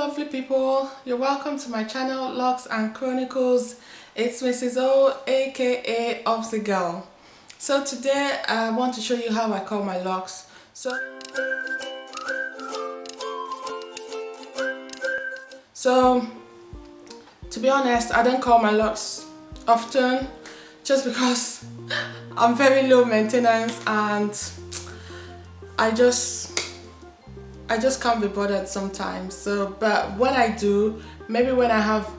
lovely people, you're welcome to my channel Locs and Chronicles. It's Mrs. O, aka Of the Girl. So today I want to show you how I curl my locks. So to be honest, I don't curl my locks often just because I'm very low maintenance and I just can't be bothered sometimes. So but when I do, maybe when I have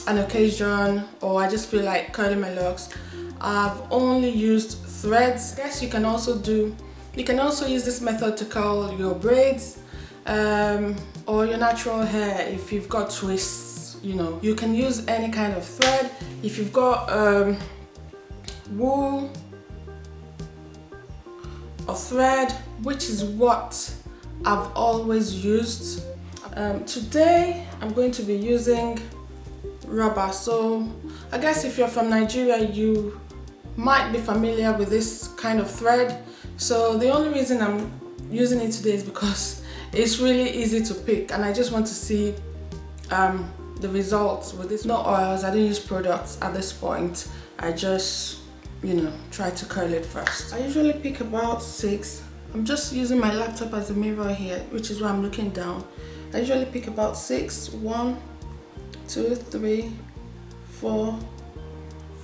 an occasion or I just feel like curling my locks, I've only used threads. I guess you can also use this method to curl your braids or your natural hair. If you've got twists, you can use any kind of thread. If you've got wool or thread, which is what I've always used. Today I'm going to be using rubber. So I guess if you're from Nigeria, you might be familiar with this kind of thread. So the only reason I'm using it today is because it's really easy to pick and I just want to see the results with this. No oils, I don't use products at this point. I just try to curl it first. I usually pick about 6. I'm just using my laptop as a mirror here, which is why I'm looking down. I usually pick about 6. 1, 2, 3, 4,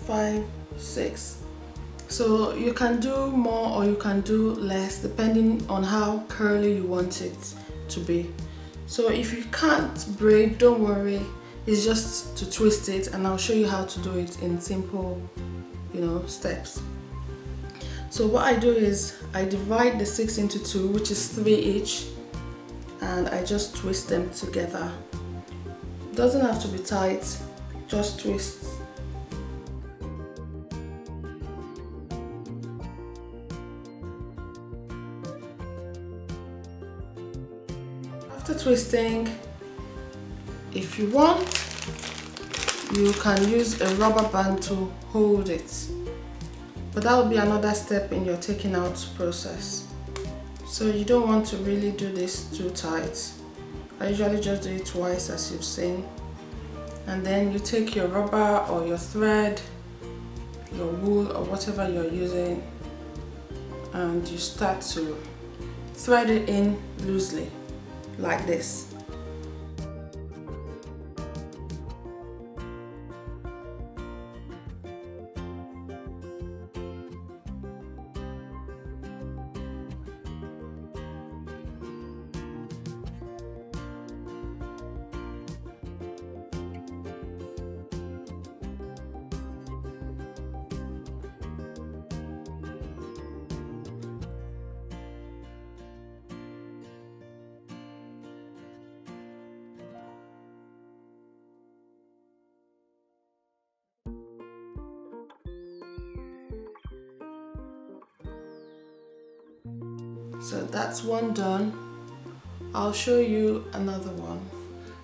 5, 6. So you can do more or you can do less depending on how curly you want it to be. So if you can't braid, don't worry, it's just to twist it, and I'll show you how to do it in simple steps. So what I do is I divide the 6 into 2, which is 3 each, and I just twist them together. Doesn't have to be tight, just twist. After twisting, if you want, you can use a rubber band to hold it, but that will be another step in your taking out process. So you don't want to really do this too tight. I usually just do it twice, as you've seen, and then you take your rubber or your thread, your wool or whatever you're using, and you start to thread it in loosely like this. So that's one done. I'll show you another one.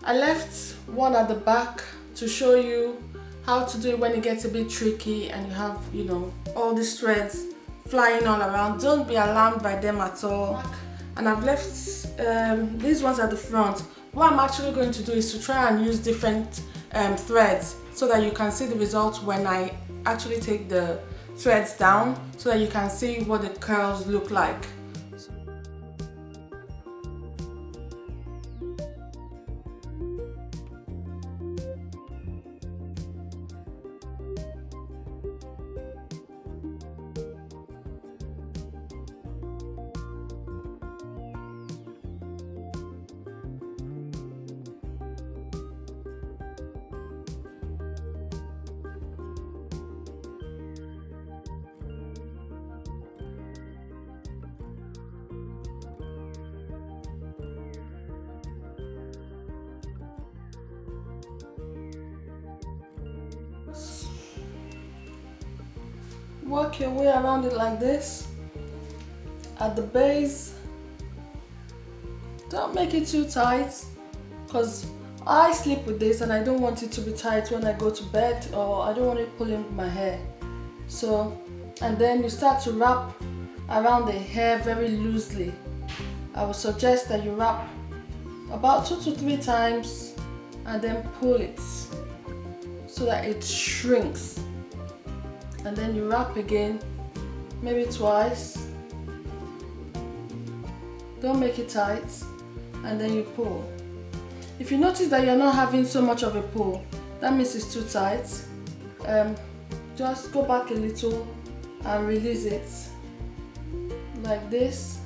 I left one at the back to show you how to do it when it gets a bit tricky and you have, all these threads flying all around. Don't be alarmed by them at all. And I've left these ones at the front. What I'm actually going to do is to try and use different threads so that you can see the results when I actually take the threads down, so that you can see what the curls look like. Work your way around it like this. At the base, don't make it too tight, because I sleep with this and I don't want it to be tight when I go to bed, or I don't want it pulling my hair. So, and then you start to wrap around the hair very loosely. I would suggest that you wrap about 2 to 3 times and then pull it so that it shrinks, and then you wrap again, maybe twice. Don't make it tight, and then you pull. If you notice that you're not having so much of a pull, that means it's too tight. Just go back a little and release it like this,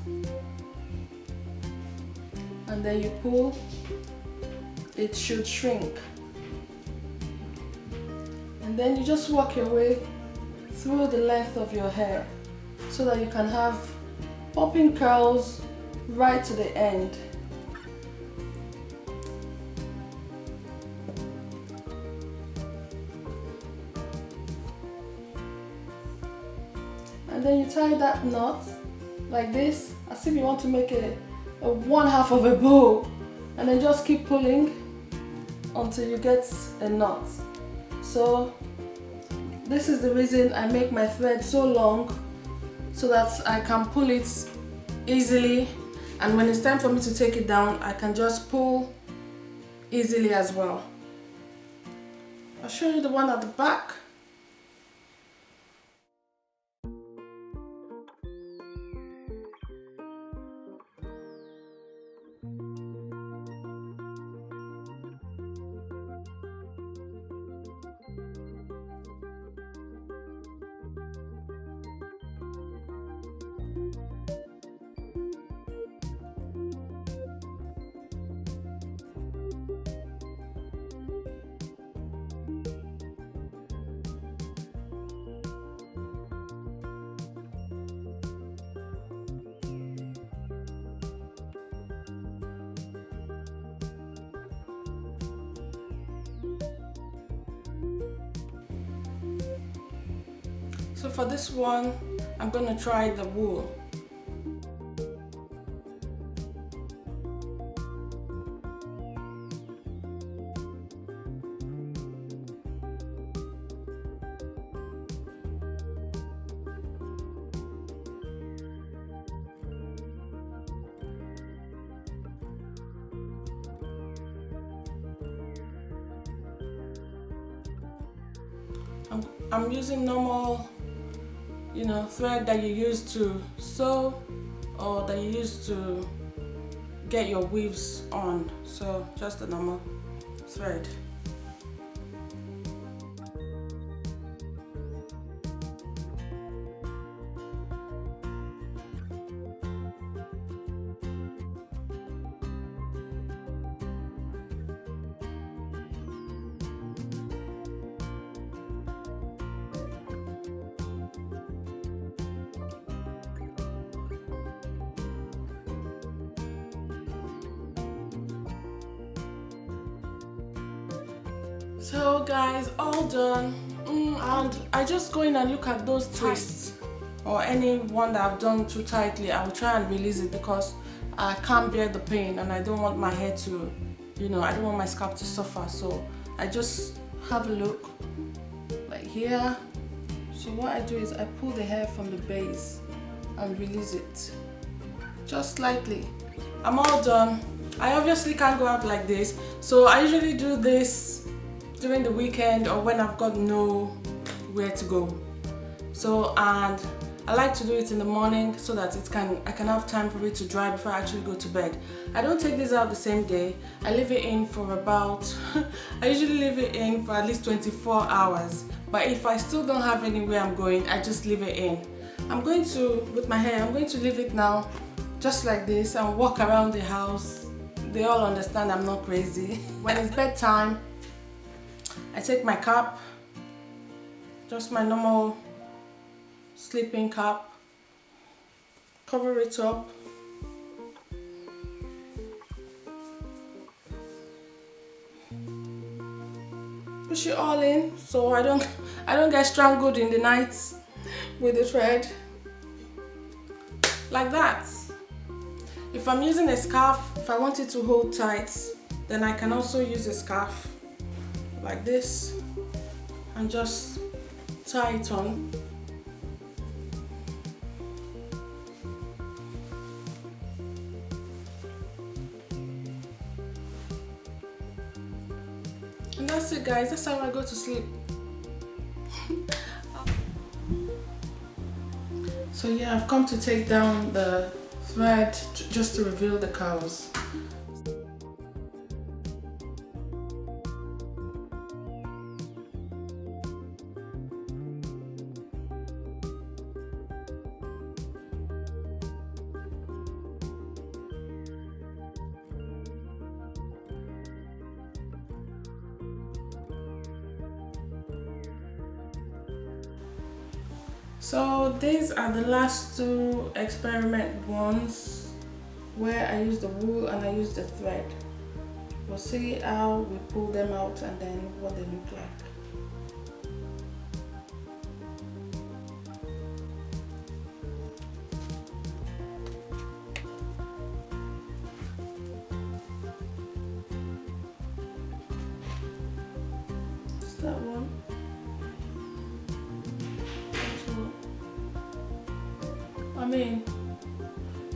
and then you pull. It should shrink, and then you just work your way through the length of your hair so that you can have popping curls right to the end. And then you tie that knot like this, as if you want to make a 1/2 of a bow, and then just keep pulling until you get a knot. So this is the reason I make my thread so long, so that I can pull it easily, and when it's time for me to take it down, I can just pull easily as well. I'll show you the one at the back. So for this one, I'm going to try the wool. I'm using normal, thread that you use to sew or that you use to get your weaves on. So just a normal thread. So guys, all done, and I just go in and look at those twists or any one that I've done too tightly. I will try and release it because I can't bear the pain and I don't want my hair to, I don't want my scalp to suffer. So I just have a look like here. So what I do is I pull the hair from the base and release it just slightly. I'm all done. I obviously can't go out like this, so I usually do this during the weekend or when I've got nowhere to go. So, and I like to do it in the morning so that I can have time for it to dry before I actually go to bed. I don't take this out the same day. I leave it in for about I usually leave it in for at least 24 hours. But if I still don't have anywhere I'm going, I just leave it in. With my hair, I'm going to leave it now just like this and walk around the house. They all understand I'm not crazy. When it's bedtime, I take my cap, just my normal sleeping cap, cover it up, push it all in so I don't get strangled in the night with the thread, like that. If I'm using a scarf, if I want it to hold tight, then I can also use a scarf like this and just tie it on. And that's it, guys. That's how I go to sleep. So yeah, I've come to take down the thread just to reveal the curls. So these are the last two experiment ones where I use the wool and I use the thread. We'll see how we pull them out and then what they look like. Is that one? I mean,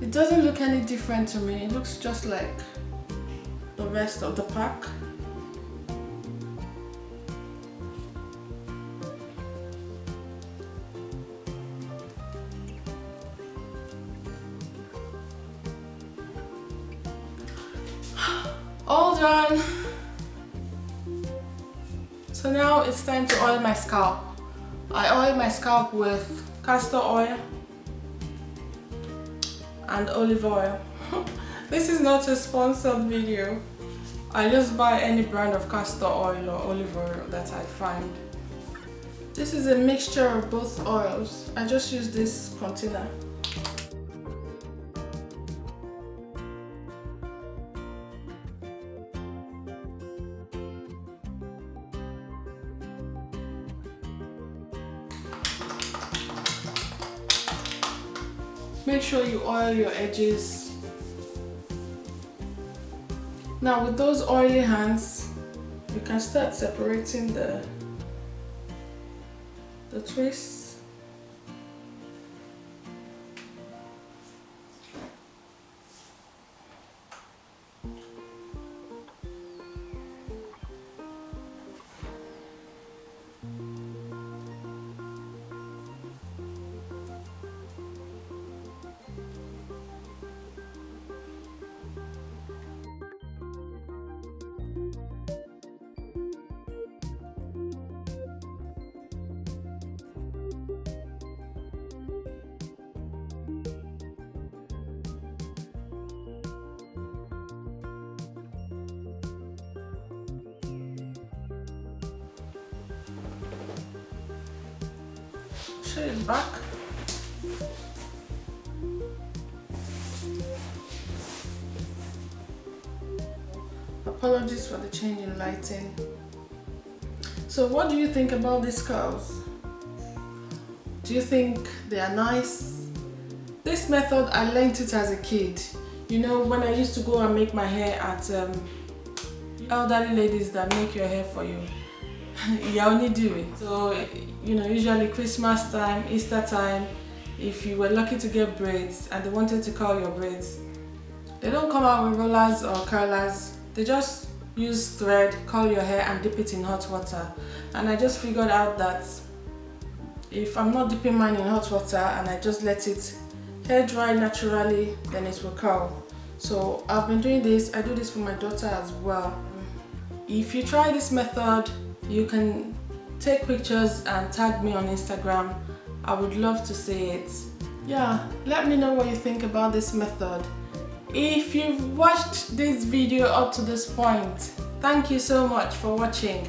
it doesn't look any different to me. It looks just like the rest of the pack. All done. So now it's time to oil my scalp. I oil my scalp with castor oil and olive oil. This is not a sponsored video. I just buy any brand of castor oil or olive oil that I find. This is a mixture of both oils. I just use this container. Make sure you oil your edges. Now with those oily hands, you can start separating the twists. Show it back. Apologies for the change in lighting. So what do you think about these curls? Do you think they are nice? This method, I learned it as a kid. You know, when I used to go and make my hair at elderly ladies that make your hair for you. You only do it. So, you know, usually Christmas time, Easter time, if you were lucky to get braids and they wanted to curl your braids, they don't come out with rollers or curlers. They just use thread, curl your hair and dip it in hot water. And I just figured out that if I'm not dipping mine in hot water and I just let it hair dry naturally, then it will curl. So I've been doing this. I do this for my daughter as well. If you try this method, you can take pictures and tag me on Instagram. I would love to see it. Yeah, let me know what you think about this method. If you've watched this video up to this point, thank you so much for watching,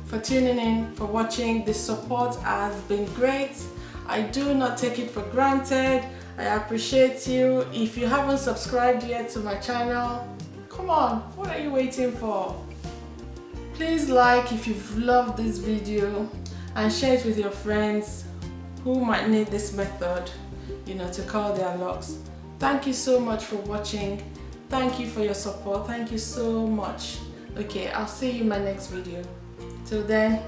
for tuning in, for watching. The support has been great. I do not take it for granted. I appreciate you. If you haven't subscribed yet to my channel, come on, what are you waiting for? Please like if you've loved this video and share it with your friends who might need this method, you know, to curl their locks. Thank you so much for watching. Thank you for your support. Thank you so much. Okay, I'll see you in my next video. Till then,